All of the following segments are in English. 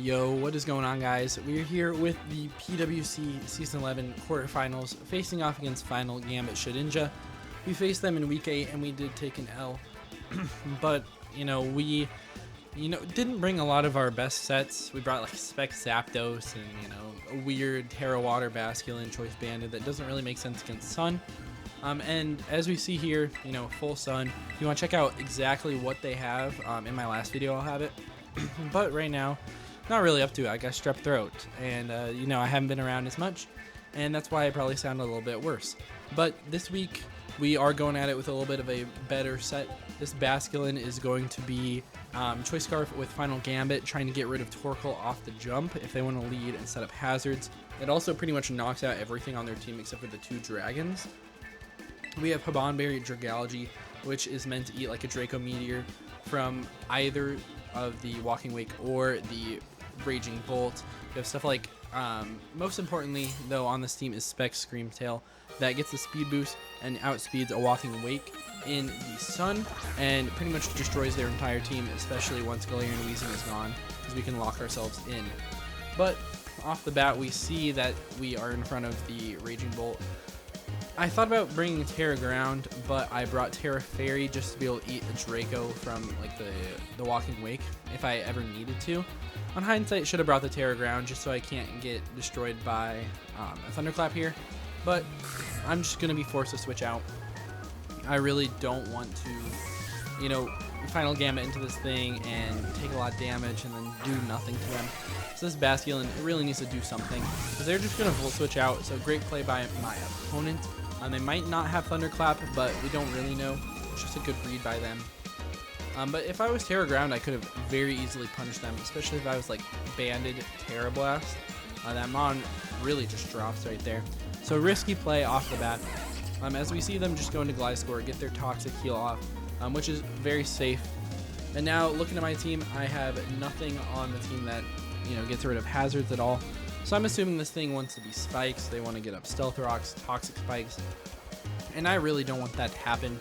Yo, what is going on, guys? We're here with the PWC Season 11 quarterfinals, facing off against Final Gambit Shedinja. We faced them in Week 8, and we did take an L. But, we didn't bring a lot of our best sets. We brought, like, Spec Zapdos and, a weird Tera Water Basculin Choice Banded that doesn't really make sense against Sun. And as we see here, full Sun. If you want to check out exactly what they have, in my last video, I'll have it. But right now, not really up to it. I got strep throat, and I haven't been around as much, and that's why I probably sound a little bit worse. But this week we are going at it with a little bit of a better set. This Basculin is going to be Choice Scarf with Final Gambit, trying to get rid of Torkoal off the jump if they want to lead and set up hazards. It also pretty much knocks out everything on their team except for the two dragons. We have Habanberry Gallade, which is meant to eat like a Draco Meteor from either of the Walking Wake or the Raging Bolt. We have stuff like, most importantly though on this team is Spec Screamtail that gets the speed boost and outspeeds a Walking Wake in the Sun and pretty much destroys their entire team, especially once Galarian Weezing is gone, because we can lock ourselves in. But off the bat we see that we are in front of the Raging Bolt. I thought about bringing Tera Ground, but I brought Tera Fairy just to be able to eat a Draco from like the Walking Wake if I ever needed to. On hindsight, should have brought the Tera Ground just so I can't get destroyed by a Thunderclap here, but I'm just going to be forced to switch out. I really don't want to, Final Gambit into this thing and take a lot of damage and then do nothing to them. So this Basculin, it really needs to do something, because they're just going to full switch out, so great play by my opponent. They might not have Thunderclap, but we don't really know. It's just a good read by them. But if I was Tera Ground, I could have very easily punished them, especially if I was like banded Tera Blast. That Mon really just drops right there. So risky play off the bat. As we see them just go into Gliscor, get their Toxic Heal off, which is very safe. And now looking at my team, I have nothing on the team that gets rid of hazards at all. So I'm assuming this thing wants to be spikes. They want to get up Stealth Rocks, Toxic Spikes, and I really don't want that to happen.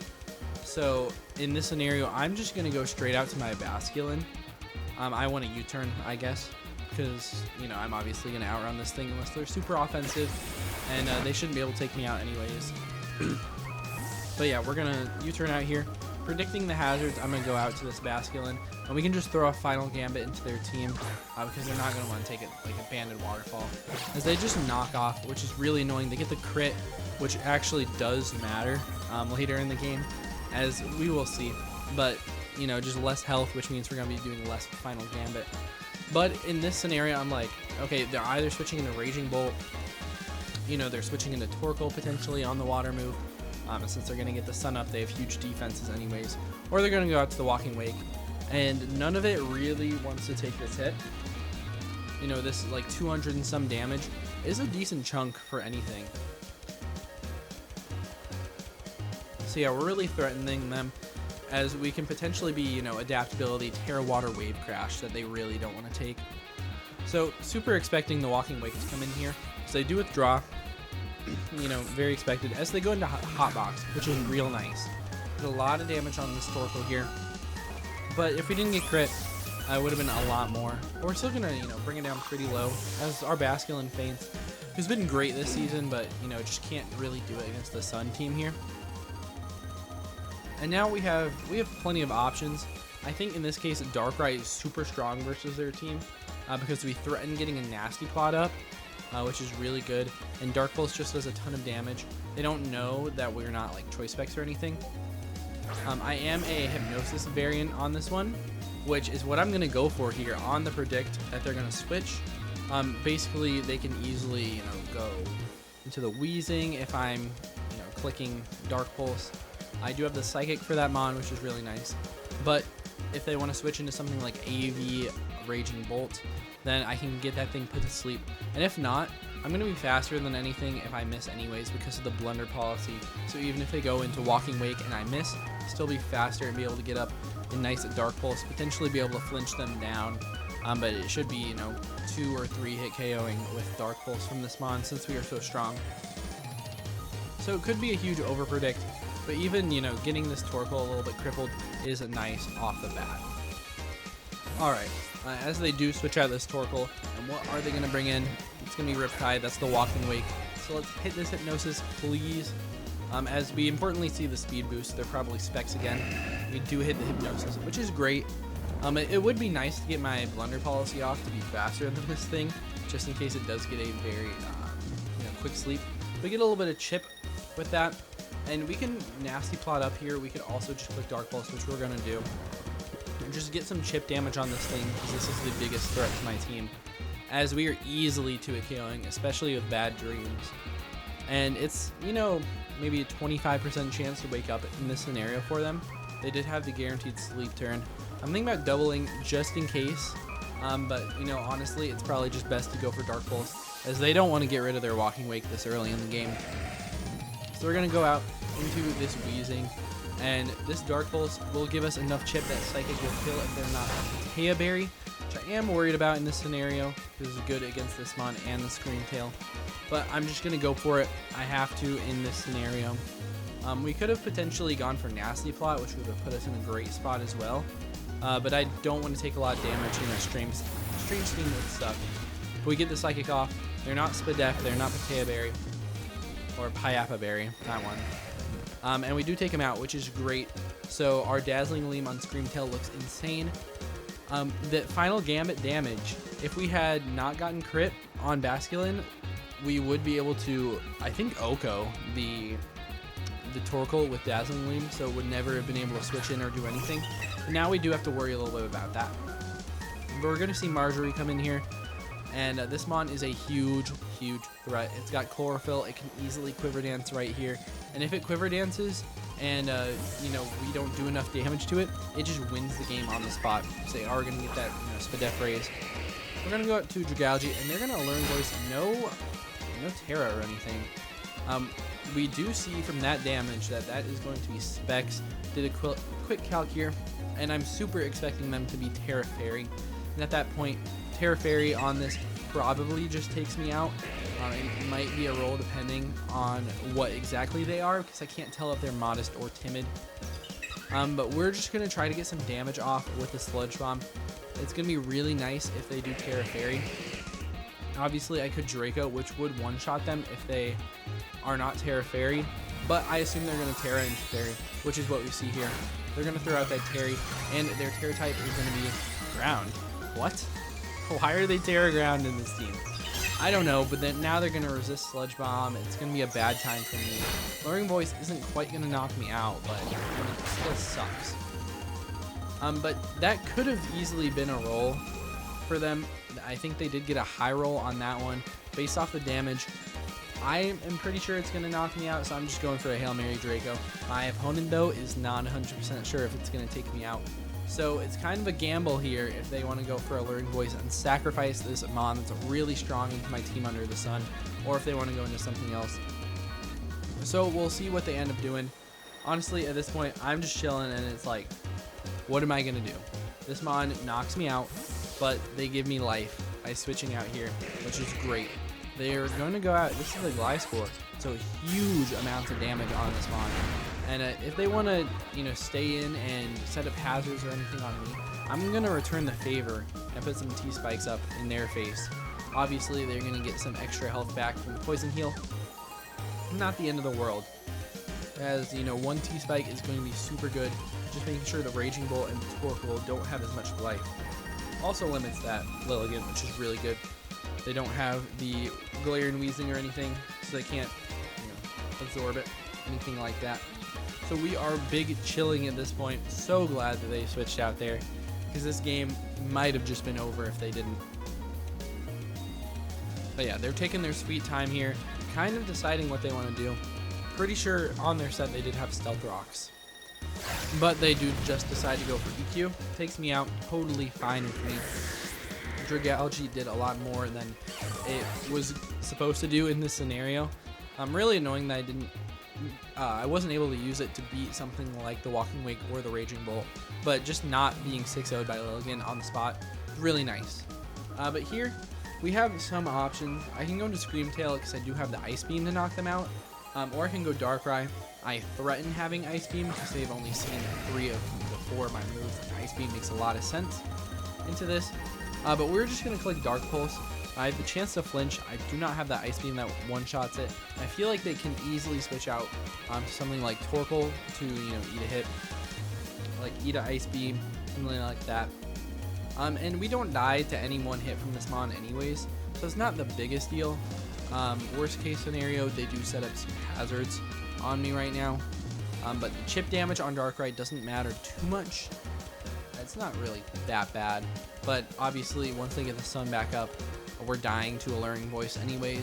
So in this scenario, I'm just going to go straight out to my Basculin. I want a U-turn, I guess, because, I'm obviously going to outrun this thing unless they're super offensive, and they shouldn't be able to take me out anyways. But yeah, we're going to U-turn out here. Predicting the hazards, I'm going to go out to this Basculin, and we can just throw a Final Gambit into their team because they're not going to want to take it like a Banded Waterfall, as they just knock off, which is really annoying. They get the crit, which actually does matter later in the game, as we will see, but just less health, which means we're going to be doing less Final Gambit. But in this scenario, I'm like, okay, they're either switching into Raging Bolt, they're switching into Torkoal potentially on the water move, since they're going to get the Sun up, they have huge defenses anyways, or they're going to go out to the Walking Wake, and none of it really wants to take this hit. This like 200 and some damage is a decent chunk for anything. So yeah, we're really threatening them, as we can potentially be, adaptability, Tera Water Wave Crash that they really don't want to take. So super expecting the Walking Wake to come in here. So they do withdraw, very expected, as they go into Hotbox, which is real nice. There's a lot of damage on this Torkoal here, but if we didn't get crit, it would have been a lot more. But we're still gonna, bring it down pretty low, as our Basculin faints, who's been great this season, but just can't really do it against the Sun team here. And now we have plenty of options. I think in this case, Darkrai is super strong versus their team, because we threaten getting a Nasty Plot up, which is really good, and Dark Pulse just does a ton of damage. They don't know that we're not like Choice Specs or anything. I am a Hypnosis variant on this one, which is what I'm going to go for here on the predict that they're going to switch. Basically, they can easily, go into the Weezing if I'm, clicking Dark Pulse. I do have the Psychic for that Mon, which is really nice. But if they want to switch into something like AV Raging Bolt, then I can get that thing put to sleep. And if not, I'm going to be faster than anything if I miss anyways because of the blunder policy. So even if they go into Walking Wake and I miss, still be faster and be able to get up in nice Dark Pulse, potentially be able to flinch them down. But it should be, 2 or 3 hit KOing with Dark Pulse from this Mon since we are so strong. So it could be a huge overpredict, but even, getting this Torkoal a little bit crippled is nice off the bat. Alright, as they do switch out this Torkoal. And what are they going to bring in? It's going to be Riptide. That's the Walking Wake. So let's hit this Hypnosis, please. As we importantly see the speed boost, they're probably specs again. We do hit the Hypnosis, which is great. It would be nice to get my Blunder Policy off to be faster than this thing, just in case it does get a very quick sleep. We get a little bit of chip with that, and we can Nasty Plot up here. We could also just click Dark Pulse, which we're going to do, and just get some chip damage on this thing, because this is the biggest threat to my team, as we are easily 2-KOing, especially with Bad Dreams. And it's, maybe a 25% chance to wake up in this scenario for them. They did have the guaranteed sleep turn. I'm thinking about doubling just in case, but honestly, it's probably just best to go for Dark Pulse, as they don't want to get rid of their Walking Wake this early in the game. So we're going to go out into this Wheezing, and this Dark Pulse will give us enough chip that Psychic will kill if they're not Tera Berry, which I am worried about in this scenario. This is good against this mon and the Scream Tail, but I'm just going to go for it. I have to in this scenario. We could have potentially gone for Nasty Plot, which would have put us in a great spot as well, but I don't want to take a lot of damage in a stream scheme with stuff. If we get the Psychic off, they're not Spadef, they're not Tera Berry, or Pyappa Berry, that one. And we do take him out, which is great. So our Dazzling Gleam on Scream Tail looks insane. The final Gambit damage, if we had not gotten crit on Basculin, we would be able to, I think, Oko the Torkoal with Dazzling Gleam, so would never have been able to switch in or do anything. But now we do have to worry a little bit about that. But we're going to see Marjorie come in here, and this mon is a huge threat. It's got Chlorophyll. It can easily Quiver Dance right here, and if it Quiver Dances and we don't do enough damage to it, it just wins the game on the spot. So they are going to get that Spadef raise. We're going to go out to Dragalge, and they're going to Learn Voice. No Tera or anything. We do see from that damage that is going to be specs. Did a quick calc here, and I'm super expecting them to be Tera Fairy. And at that point, Tera Fairy on this probably just takes me out. It might be a roll depending on what exactly they are, because I can't tell if they're modest or timid. But we're just going to try to get some damage off with the Sludge Bomb. It's going to be really nice if they do Tera Fairy. Obviously, I could Draco, which would one-shot them if they are not Tera Fairy, but I assume they're going to Tera into Fairy, which is what we see here. They're going to throw out that Terry, and their Tera type is going to be Ground. What? Why are they Tera Ground in this team? I don't know, but then now they're going to resist Sludge Bomb. It's going to be a bad time for me. Luring Voice isn't quite going to knock me out, but it still sucks. But that could have easily been a roll for them. I think they did get a high roll on that one. Based off the damage, I am pretty sure it's going to knock me out, so I'm just going for a Hail Mary Draco. My opponent, though, is not 100% sure if it's going to take me out. So it's kind of a gamble here if they want to go for a Luring Voice and sacrifice this mon that's really strong into my team Under the Sun, or if they want to go into something else. So we'll see what they end up doing. Honestly, at this point, I'm just chilling, and it's like, what am I going to do? This mon knocks me out, but they give me life by switching out here, which is great. They're going to go out. This is a Gliscor, so huge amounts of damage on this mon. And if they want to, stay in and set up hazards or anything on me, I'm going to return the favor and put some T-Spikes up in their face. Obviously, they're going to get some extra health back from the Poison Heal. Not the end of the world. As, one T-Spike is going to be super good. Just making sure the Raging Bolt and Torkoal don't have as much life. Also limits that Lilligant, which is really good. They don't have the Galarian Wheezing or anything, so they can't, absorb it, anything like that. So we are big chilling at this point. So glad that they switched out there, because this game might have just been over if they didn't. But yeah, they're taking their sweet time here, kind of deciding what they want to do. Pretty sure on their set they did have Stealth Rocks, but they do just decide to go for EQ. Takes me out, totally fine with me. Dragalge did a lot more than it was supposed to do in this scenario. I'm really annoying that I wasn't able to use it to beat something like the Walking Wake or the Raging Bolt, but just not being 6-0'd by Lilligant on the spot, really nice. But here we have some options. I can go into Scream Tail because I do have the Ice Beam to knock them out, or I can go Darkrai. I threaten having Ice Beam because they've only seen 3 of the 4 of my moves, and Ice Beam makes a lot of sense into this. But we're just going to click Dark Pulse. I have the chance to flinch. I do not have that Ice Beam that one-shots it. I feel like they can easily switch out to something like Torkoal to, you know, eat a hit. Like eat an Ice Beam, something like that. And we don't die to any one hit from this Mon anyways, so it's not the biggest deal. Worst case scenario, they do set up some hazards on me right now. But the chip damage on Darkrai doesn't matter too much. It's not really that bad. But obviously, once they get the sun back up, we're dying to Alluring Voice anyways.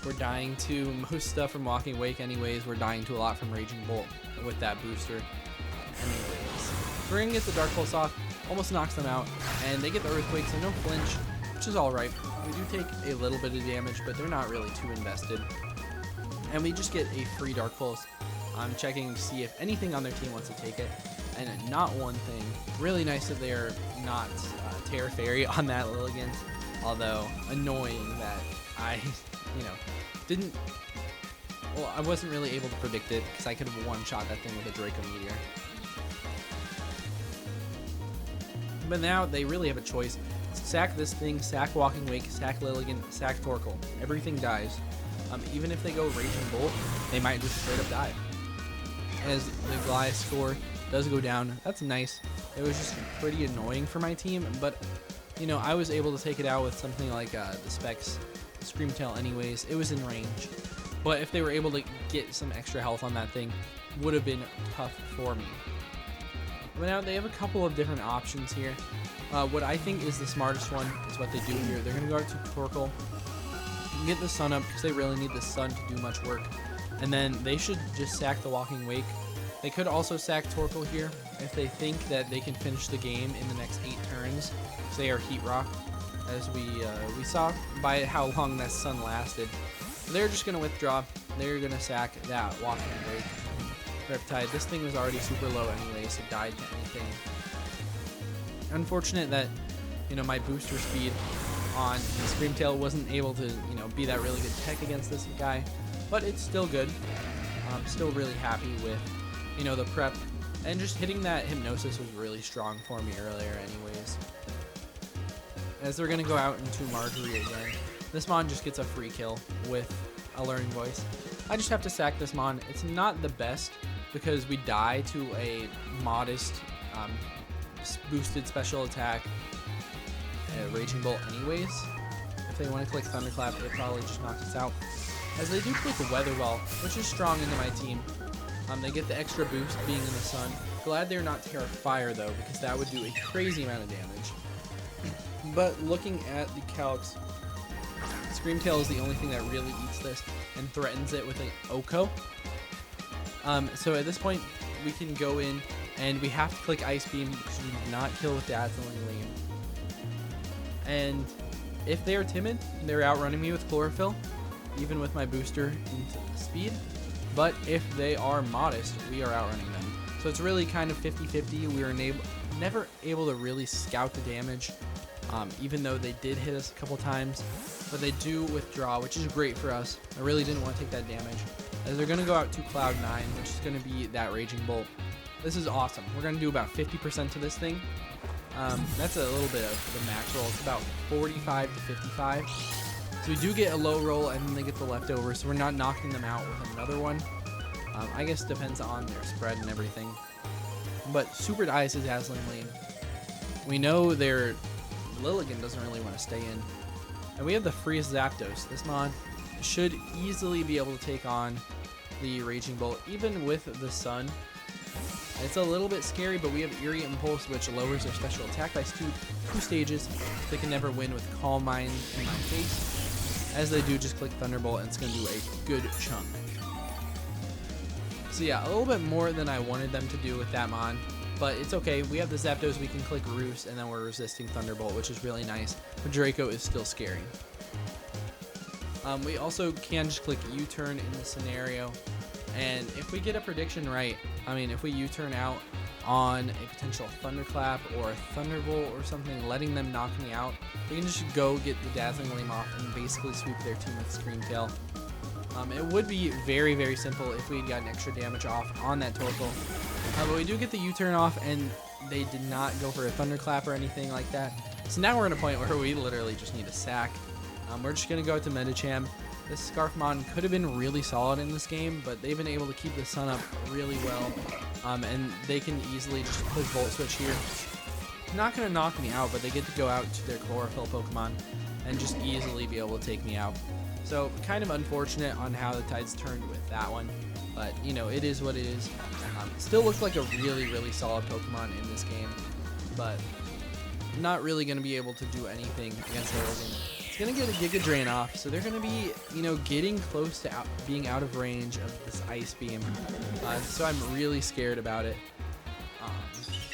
We're dying to most stuff from Walking Wake anyways. We're dying to a lot from Raging Bolt with that booster anyways. We're going to get the Dark Pulse off. Almost knocks them out. And they get the Earthquake, so no flinch, which is alright. We do take a little bit of damage, but they're not really too invested. And we just get a free Dark Pulse. I'm checking to see if anything on their team wants to take it. And not one thing. Really nice that they're not Tera Fairy on that Lilligant. Although, annoying that I, you know, didn't... Well, I wasn't really able to predict it because I could have one-shot that thing with a Draco Meteor. But now they really have a choice. Sack this thing, sack Walking Wake, sack Lilligant, sack Torkoal. Everything dies. Even if they go Raging Bolt, they might just straight up die. As the Goliath score does go down, that's nice. It was just pretty annoying for my team, but you know, I was able to take it out with something like the Specs Screamtail anyways. It was in range. But if they were able to get some extra health on that thing, would have been tough for me. But now they have a couple of different options here. What I think is the smartest one is what they do here. They're going to go out to Torkoal, get the sun up because they really need the sun to do much work. And then they should just sack the Walking Wake. They could also sack Torkoal here if they think that they can finish the game in the next 8 turns. So they are Heat Rock, as we saw by how long that sun lasted. They're just going to withdraw. They're going to sack that Walking Wake. Reptide. This thing was already super low anyway, so died to anything. Unfortunate that, you know, my booster speed on the Screamtail wasn't able to, you know, be that really good tech against this guy, but it's still good. I'm still really happy with, you know, the prep, and just hitting that Hypnosis was really strong for me earlier anyways. As they're going to go out into Marjorie again, this Mon just gets a free kill with Alluring Voice. I just have to sack this Mon. It's not the best because we die to a modest boosted special attack Raging Bolt anyways. If they want to click Thunderclap, it probably just knocks us out. As they do click the Weather Ball, which is strong into my team. They get the extra boost being in the sun. Glad they're not Tera Fire though, because that would do a crazy amount of damage. But looking at the calcs, Screamtail is the only thing that really eats this and threatens it with an Oko. So at this point, we can go in and we have to click Ice Beam because we do not kill with Dazzling Gleam. And if they are timid, they're outrunning me with Chlorophyll, even with my booster into speed. But if they are modest, we are outrunning them. So it's really kind of 50-50. We were never able to really scout the damage, even though they did hit us a couple times. But they do withdraw, which is great for us. I really didn't want to take that damage. As they're going to go out to Cloud 9, which is going to be that Raging Bolt. This is awesome. We're going to do about 50% to this thing. That's a little bit of the max roll. It's about 45 to 55. So we do get a low roll, and then they get the leftover, so we're not knocking them out with another one. I guess depends on their spread and everything. But Super Ice is Dazzling Gleam. We know their Lilligant doesn't really want to stay in. And we have the freest Zapdos. This Mon should easily be able to take on the Raging Bolt, even with the sun. It's a little bit scary, but we have Eerie Impulse, which lowers their special attack by 2 stages. They can never win with Calm Mind in my face. As they do, just click Thunderbolt, and it's going to do a good chunk. So yeah, a little bit more than I wanted them to do with that Mon, but it's okay. We have the Zapdos, we can click Roost, and then we're resisting Thunderbolt, which is really nice. But Draco is still scary. We also can just click U-turn in this scenario, and if we get a prediction right, I mean, if we U-turn out on a potential Thunderclap or a Thunderbolt or something, letting them knock me out, we can just go get the Dazzling Gleam off and basically sweep their team with Screamtail. It would be very, very simple if we had gotten extra damage off on that Torkoal. But we do get the U-turn off, and they did not go for a Thunderclap or anything like that. So now we're in a point where we literally just need a sack. We're just going to go out to Medicham. This Scarfmon could have been really solid in this game, but they've been able to keep the sun up really well. And they can easily just push Volt Switch here. Not going to knock me out, but they get to go out to their Chlorophyll Pokemon and just easily be able to take me out. So kind of unfortunate on how the tides turned with that one. But, you know, it is what it is. Still looks like a really, really solid Pokemon in this game. But not really going to be able to do anything against Oregon. It's going to get a Giga Drain off, so they're going to be, you know, getting close to being out of range of this Ice Beam. So I'm really scared about it.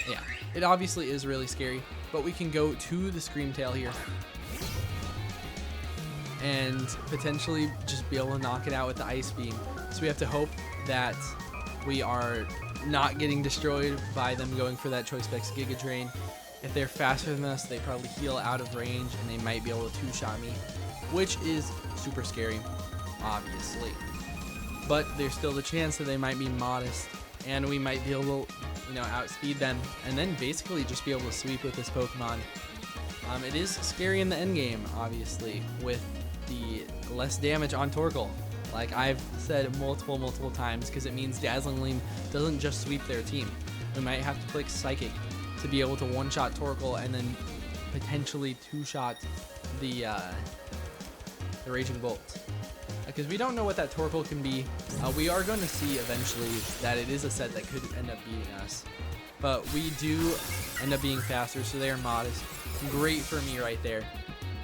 Yeah, it obviously is really scary, but we can go to the Screamtail here and potentially just be able to knock it out with the Ice Beam. So we have to hope that we are not getting destroyed by them going for that Choice Specs Giga Drain. If they're faster than us, they probably heal out of range and they might be able to two-shot me, which is super scary, obviously. But there's still the chance that they might be modest and we might be able to, you know, outspeed them and then basically just be able to sweep with this Pokemon. It is scary in the end game, obviously, with the less damage on Torkoal. Like I've said multiple times, because it means Dazzling Gleam doesn't just sweep their team. We might have to click Psychic to be able to one-shot Torkoal and then potentially two-shot the Raging Bolt. Because we don't know what that Torkoal can be. We are going to see eventually that it is a set that could end up beating us. But we do end up being faster, so they are modest. Great for me right there.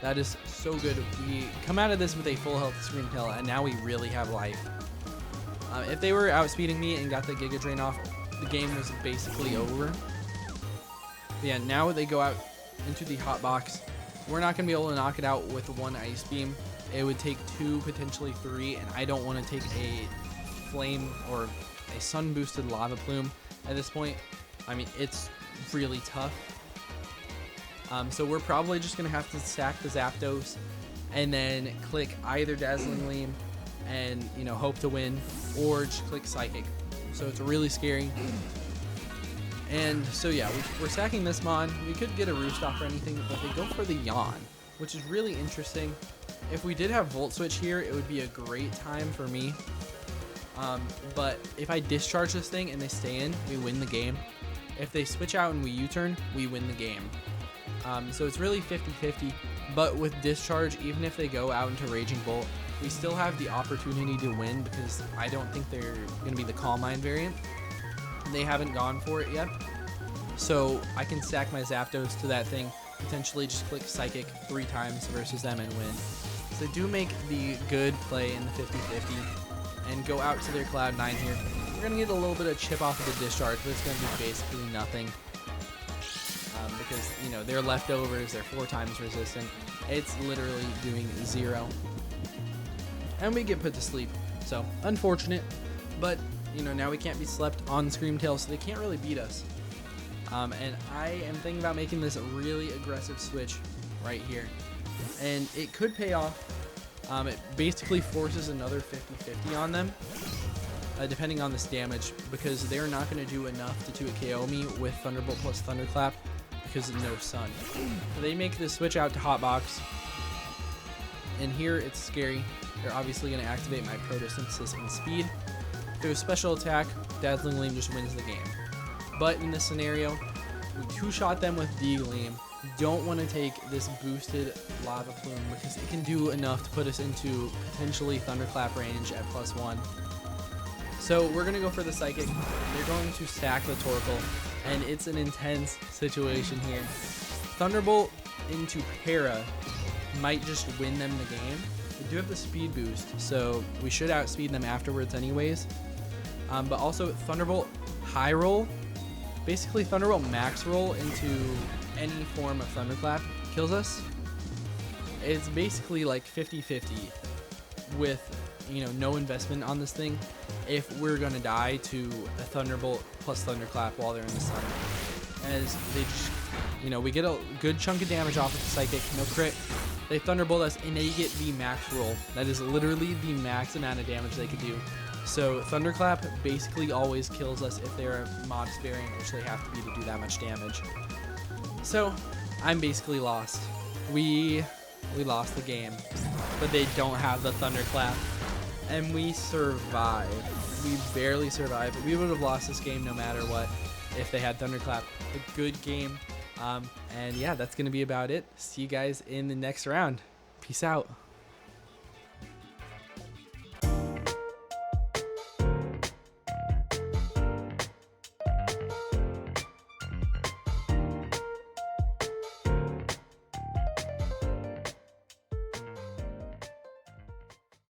That is so good. We come out of this with a full health Screamtail, and now we really have life. If they were outspeeding me and got the Giga Drain off, the game was basically over. But yeah, now they go out into the Hot Box. We're not going to be able to knock it out with one Ice Beam. It would take 2, potentially 3, and I don't want to take a Flame or a Sun Boosted Lava Plume at this point. I mean, it's really tough. So we're probably just going to have to sack the Zapdos and then click either Dazzling Gleam and, you know, hope to win, or just click Psychic. So it's really scary. And so yeah, we're sacking this Mon. We could get a Roost off or anything, but they go for the Yawn, which is really interesting. If we did have Volt Switch here, it would be a great time for me. But if I discharge this thing and they stay in, we win the game. If they switch out and we U-turn, we win the game. So it's really 50-50, but with discharge, even if they go out into Raging Bolt, we still have the opportunity to win, because I don't think they're going to be the Calm Mind variant. They haven't gone for it yet. So I can stack my Zapdos to that thing, potentially just click Psychic 3 times versus them and win. So they do make the good play in the 50-50 and go out to their Cloud9 here. We're going to get a little bit of chip off of the discharge, but it's going to be basically nothing. Because, you know, they're leftovers, they're 4 times resistant. It's literally doing 0. And we get put to sleep. So, unfortunate. But, you know, now we can't be slept on Screamtail, so they can't really beat us. And I am thinking about making this a really aggressive switch right here. And it could pay off. It basically forces another 50-50 on them, depending on this damage, because they're not going to do enough to 2-hit KO me with Thunderbolt plus Thunderclap, because of no sun. So they make the switch out to Hotbox, and here it's scary. They're obviously going to activate my Photosynthesis and Speed. Through a special attack, Dazzling Gleam just wins the game. But in this scenario, we 2-shot them with D-Gleam. Don't want to take this boosted Lava Plume, because it can do enough to put us into potentially Thunderclap range at +1. So we're going to go for the Psychic. They're going to stack the Torkoal, and it's an intense situation here. Thunderbolt into Tera might just win them the game. They do have the speed boost, so we should outspeed them afterwards anyways. But also Thunderbolt High Roll, basically Thunderbolt Max Roll into any form of Thunderclap kills us. It's basically like 50-50 with, you know, no investment on this thing if we're gonna die to a Thunderbolt plus Thunderclap while they're in the sun. As they just, you know, we get a good chunk of damage off of the Psychic, no crit. They Thunderbolt us and they get the max roll. That is literally the max amount of damage they could do. So Thunderclap basically always kills us if they're a modest variant, which they have to be to do that much damage. So I'm basically lost. We lost the game, but they don't have the thunderclap, and we survived. We barely survived, but we would have lost this game no matter what if they had thunderclap. A good game, and yeah, that's gonna be about it. See you guys in the next round. Peace out.